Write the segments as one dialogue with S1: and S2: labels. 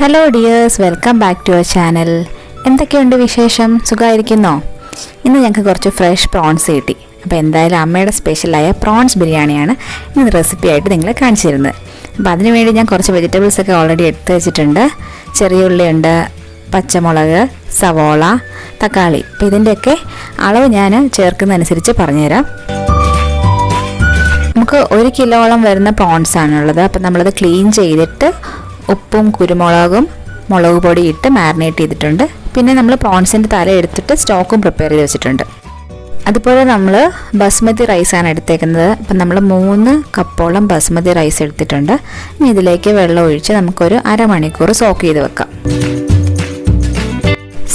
S1: Hello dears, welcome back to our channel. എന്തൊക്കെയുണ്ട് വിശേഷം? സുഖമായിരിക്കുന്നോ? ഇന്ന് ഞങ്ങൾക്ക് കുറച്ച് ഫ്രഷ് പ്രോൺസ് കിട്ടി. അപ്പോൾ എന്തായാലും അമ്മയുടെ സ്പെഷ്യലായ പ്രോൺസ് ബിരിയാണിയാണ് ഇന്ന് റെസിപ്പി ആയിട്ട് നിങ്ങളെ കാണിച്ചു തരുന്നത്. അപ്പോൾ അതിനുവേണ്ടി ഞാൻ കുറച്ച് വെജിറ്റബിൾസൊക്കെ ഓൾറെഡി എടുത്ത് വെച്ചിട്ടുണ്ട്. ചെറിയ ഉള്ളിയുണ്ട്, പച്ചമുളക്, സവോള, തക്കാളി. അപ്പോൾ ഇതിൻ്റെയൊക്കെ അളവ് ഞാൻ ചേർക്കുന്നതനുസരിച്ച് പറഞ്ഞുതരാം. നമുക്ക് 1 കിലോളം വരുന്ന പ്രോൺസ് ആണുള്ളത്. അപ്പോൾ നമ്മളത് ക്ലീൻ ചെയ്തിട്ട് ഉപ്പും കുരുമുളകും മുളക് പൊടി ഇട്ട് മാരിനേറ്റ് ചെയ്തിട്ടുണ്ട്. പിന്നെ നമ്മൾ പ്രോൺസിൻ്റെ തല എടുത്തിട്ട് സ്റ്റോക്കും പ്രിപ്പയർ ചെയ്ത് വെച്ചിട്ടുണ്ട്. അതുപോലെ നമ്മൾ ബസ്മതി റൈസാണ് എടുത്തേക്കുന്നത്. അപ്പം നമ്മൾ 3 കപ്പോളം ബസ്മതി റൈസ് എടുത്തിട്ടുണ്ട്. ഇനി ഇതിലേക്ക് വെള്ളം ഒഴിച്ച് നമുക്കൊരു അരമണിക്കൂർ സോക്ക് ചെയ്ത് വെക്കാം.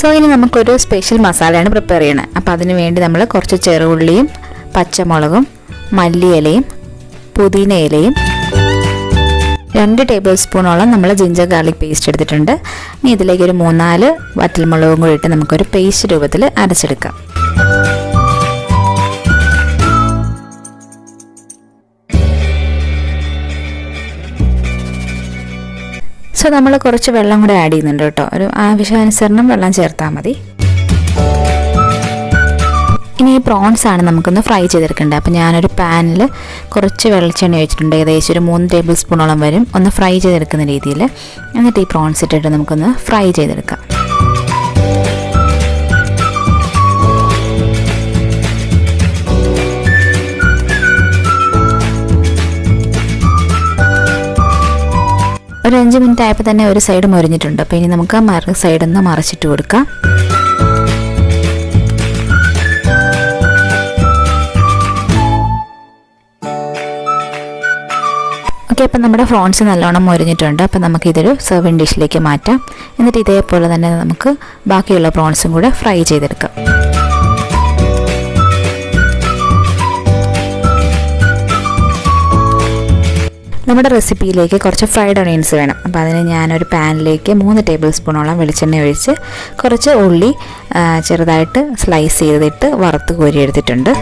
S1: സോ ഇനി നമുക്കൊരു സ്പെഷ്യൽ മസാലയാണ് പ്രിപ്പയർ ചെയ്യണത്. അപ്പോൾ അതിന് വേണ്ടി നമ്മൾ കുറച്ച് ചെറുള്ളിയും പച്ചമുളകും മല്ലിയിലയും പുതിന ഇലയും 2 ടേബിൾ സ്പൂണോളം നമ്മൾ ജിഞ്ചർ ഗാർലിക് പേസ്റ്റ് എടുത്തിട്ടുണ്ട്. ഇനി ഇതിലേക്ക് ഒരു 3-4 വറ്റൽമുളകും കൂടി ഇട്ട് നമുക്കൊരു പേസ്റ്റ് രൂപത്തിൽ അരച്ചെടുക്കാം. സോ നമ്മൾ കുറച്ച് വെള്ളം കൂടെ ആഡ് ചെയ്യുന്നുണ്ട് കേട്ടോ. ഒരു ആവശ്യാനുസരണം വെള്ളം ചേർത്താൽ മതി. ഇനി ഈ പ്രോൺസ് ആണ് നമുക്കൊന്ന് ഫ്രൈ ചെയ്തെടുക്കേണ്ടത്. അപ്പോൾ ഞാനൊരു പാനിൽ കുറച്ച് വെളിച്ചെണ്ണ ഒഴിച്ചിട്ടുണ്ട്. ഏകദേശം ഒരു 3 ടേബിൾ സ്പൂണോളം വരും, ഒന്ന് ഫ്രൈ ചെയ്തെടുക്കുന്ന രീതിയിൽ. എന്നിട്ട് ഈ പ്രോൺസ് ഇട്ടിട്ട് നമുക്കൊന്ന് ഫ്രൈ ചെയ്തെടുക്കാം. ഒരു 5 മിനിറ്റ് ആയപ്പോൾ തന്നെ ഒരു സൈഡ് മൊരിഞ്ഞിട്ടുണ്ട്. അപ്പോൾ ഇനി നമുക്ക് മറു സൈഡൊന്ന് മറിച്ചിട്ട് കൊടുക്കാം. ഓക്കെ, അപ്പം നമ്മുടെ പ്രോൺസ് നല്ലോണം മൊരിഞ്ഞിട്ടുണ്ട്. അപ്പം നമുക്കിതൊരു സെർവിങ് ഡിഷിലേക്ക് മാറ്റാം. എന്നിട്ട് ഇതേപോലെ തന്നെ നമുക്ക് ബാക്കിയുള്ള പ്രോൺസും കൂടെ ഫ്രൈ ചെയ്തെടുക്കാം. നമ്മുടെ റെസിപ്പിയിലേക്ക് കുറച്ച് ഫ്രൈഡ് ഒണിയൻസ് വേണം. അപ്പോൾ അതിന് ഞാനൊരു പാനിലേക്ക് 3 ടേബിൾ സ്പൂണോളം വെളിച്ചെണ്ണ ഒഴിച്ച് കുറച്ച് ഉള്ളി ചെറുതായിട്ട് സ്ലൈസ് ചെയ്തിട്ട് വറുത്ത് കോരിയെടുത്തിട്ടുണ്ട്.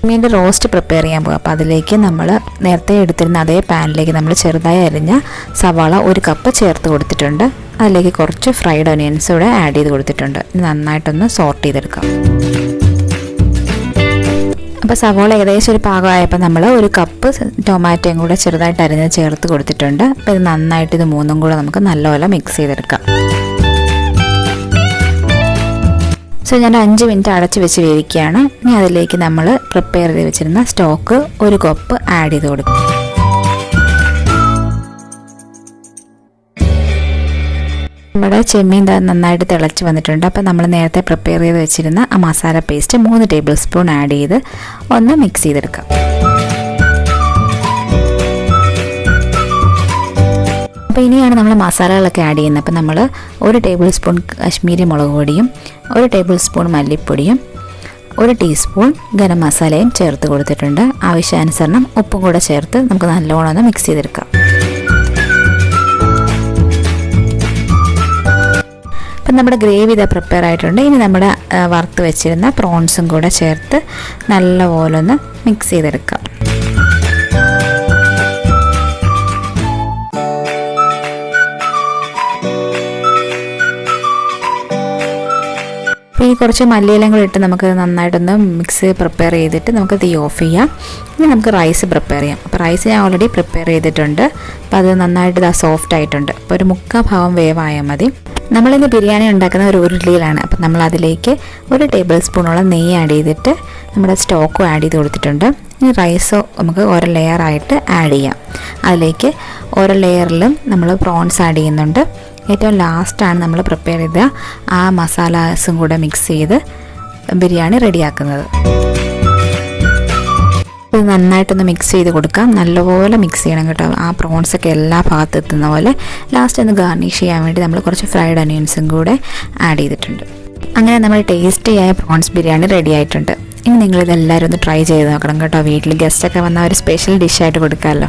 S1: മീൻ്റെ റോസ്റ്റ് പ്രിപ്പയർ ചെയ്യാൻ പോകും. അപ്പോൾ അതിലേക്ക് നമ്മൾ നേരത്തെ എടുത്തിരുന്ന അതേ പാനിലേക്ക് നമ്മൾ ചെറുതായി അരിഞ്ഞ സവാള 1 കപ്പ് ചേർത്ത് കൊടുത്തിട്ടുണ്ട്. അതിലേക്ക് കുറച്ച് ഫ്രൈഡ് ഒനിയൻസ് കൂടെ ആഡ് ചെയ്ത് കൊടുത്തിട്ടുണ്ട്. നന്നായിട്ടൊന്ന് സോർട്ട് ചെയ്തെടുക്കാം. അപ്പോൾ സവാള ഏകദേശം ഒരു പാകമായപ്പോൾ നമ്മൾ 1 കപ്പ് ടൊമാറ്റോയും കൂടെ ചെറുതായിട്ട് അരിഞ്ഞ് ചേർത്ത് കൊടുത്തിട്ടുണ്ട്. അപ്പോൾ ഇത് നന്നായിട്ട് ഇത് 3ഉം കൂടെ നമുക്ക് നല്ലപോലെ മിക്സ് ചെയ്തെടുക്കാം. സോ ഞാൻ 5 മിനിറ്റ് അടച്ച് വെച്ച് വേവിക്കുകയാണ്. ഇനി അതിലേക്ക് നമ്മൾ പ്രിപ്പയർ ചെയ്ത് വെച്ചിരുന്ന സ്റ്റോക്ക് 1 കപ്പ് ആഡ് ചെയ്ത് കൊടുക്കും. നമ്മുടെ ചെമ്മീൻ നന്നായിട്ട് തിളച്ച് വന്നിട്ടുണ്ട്. അപ്പോൾ നമ്മൾ നേരത്തെ പ്രിപ്പയർ ചെയ്ത് വെച്ചിരുന്ന ആ masala paste 3 table spoon add ചെയ്ത് ഒന്ന് മിക്സ് ചെയ്തെടുക്കാം. അപ്പോൾ ഇനിയാണ് നമ്മൾ മസാലകളൊക്കെ ആഡ് ചെയ്യുന്നത്. അപ്പോൾ നമ്മൾ 1 ടേബിൾ സ്പൂൺ കാശ്മീരി മുളക് പൊടിയും 1 ടേബിൾ സ്പൂൺ മല്ലിപ്പൊടിയും 1 ടീസ്പൂൺ ഗരം മസാലയും ചേർത്ത് കൊടുത്തിട്ടുണ്ട്. ആവശ്യാനുസരണം ഉപ്പും കൂടെ ചേർത്ത് നമുക്ക് നല്ലോണം ഒന്ന് മിക്സ് ചെയ്തെടുക്കാം. അപ്പം നമ്മുടെ ഗ്രേവി ഇതാ പ്രിപ്പയർ ആയിട്ടുണ്ട്. ഇനി നമ്മുടെ വറുത്ത് വെച്ചിരുന്ന പ്രോൺസും കൂടെ ചേർത്ത് നല്ലപോലെ ഒന്ന് മിക്സ് ചെയ്തെടുക്കാം. അപ്പോൾ ഈ കുറച്ച് മല്ലിയിലയും കൂടി ഇട്ട് നമുക്ക് നന്നായിട്ടൊന്ന് മിക്സ് പ്രിപ്പയർ ചെയ്തിട്ട് നമുക്ക് തീ ഓഫ് ചെയ്യാം. ഇനി നമുക്ക് റൈസ് പ്രിപ്പയർ ചെയ്യാം. അപ്പോൾ റൈസ് ഞാൻ ഓൾറെഡി പ്രിപ്പയർ ചെയ്തിട്ടുണ്ട്. അപ്പോൾ അത് നന്നായിട്ട് ഇതാ സോഫ്റ്റ് ആയിട്ടുണ്ട്. അപ്പോൾ ഒരു 3/4 ഭാഗം വേവായാൽ മതി. നമ്മളിന്ന് ബിരിയാണി ഉണ്ടാക്കുന്ന ഒരു ഉരുളിയിലാണ്. അപ്പം നമ്മൾ അതിലേക്ക് 1 ടേബിൾ സ്പൂണോളം നെയ്യ് ആഡ് ചെയ്തിട്ട് നമ്മുടെ സ്റ്റോക്കും ആഡ് ചെയ്ത് കൊടുത്തിട്ടുണ്ട്. ഇനി റൈസ് നമുക്ക് ഓരോ ലെയറായിട്ട് ആഡ് ചെയ്യാം. അതിലേക്ക് ഓരോ ലെയറിലും നമ്മൾ പ്രോൺസ് ആഡ് ചെയ്യുന്നുണ്ട്. ഏറ്റവും ലാസ്റ്റാണ് നമ്മൾ പ്രിപ്പയർ ചെയ്ത ആ മസാലാസും കൂടെ മിക്സ് ചെയ്ത് ബിരിയാണി റെഡിയാക്കുന്നത്. ഇത് നന്നായിട്ടൊന്ന് മിക്സ് ചെയ്ത് കൊടുക്കാം. നല്ലപോലെ മിക്സ് ചെയ്യണം കേട്ടോ. ആ പ്രോൺസൊക്കെ എല്ലാ ഭാഗത്ത് എത്തുന്ന പോലെ. ലാസ്റ്റ് ഒന്ന് ഗാർണിഷ് ചെയ്യാൻ വേണ്ടി നമ്മൾ കുറച്ച് ഫ്രൈഡ് ഒനിയൻസും കൂടെ ആഡ് ചെയ്തിട്ടുണ്ട്. അങ്ങനെ നമ്മൾ ടേസ്റ്റിയായ പ്രോൺസ് ബിരിയാണി റെഡി ആയിട്ടുണ്ട്. ഇനി നിങ്ങളിതെല്ലാവരും ഒന്ന് ട്രൈ ചെയ്ത് നോക്കണം കേട്ടോ. വീട്ടിൽ ഗസ്റ്റൊക്കെ വന്നാൽ ഒരു സ്പെഷ്യൽ ഡിഷായിട്ട് കൊടുക്കാമല്ലോ.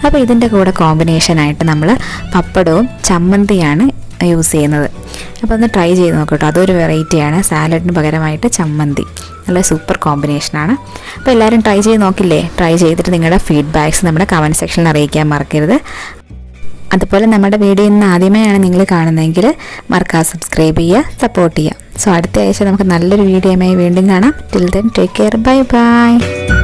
S1: അപ്പോൾ ഇതിൻ്റെ കൂടെ കോമ്പിനേഷനായിട്ട് നമ്മൾ പപ്പടവും ചമ്മന്തിയാണ് യൂസ് ചെയ്യുന്നത്. അപ്പോൾ ഒന്ന് ട്രൈ ചെയ്ത് നോക്കട്ടോ. അതൊരു വെറൈറ്റിയാണ്, സാലഡിന് പകരമായിട്ട് ചമ്മന്തി. നല്ല സൂപ്പർ കോമ്പിനേഷനാണ്. അപ്പോൾ എല്ലാവരും ട്രൈ ചെയ്ത് നോക്കില്ലേ? ട്രൈ ചെയ്തിട്ട് നിങ്ങളുടെ ഫീഡ്ബാക്ക്സ് നമ്മുടെ കമൻറ്റ് സെക്ഷനിൽ അറിയിക്കാൻ മറക്കരുത്. അതുപോലെ നമ്മുടെ വീഡിയോ ഇന്ന് ആദ്യമായാണ് നിങ്ങൾ കാണുന്നതെങ്കിൽ മറക്കാതെ സബ്സ്ക്രൈബ് ചെയ്യുക, സപ്പോർട്ട് ചെയ്യുക. സോ അടുത്ത ആഴ്ച നമുക്ക് നല്ലൊരു വീഡിയോയുമായി വീണ്ടും കാണാം. Till then take care, bye bye.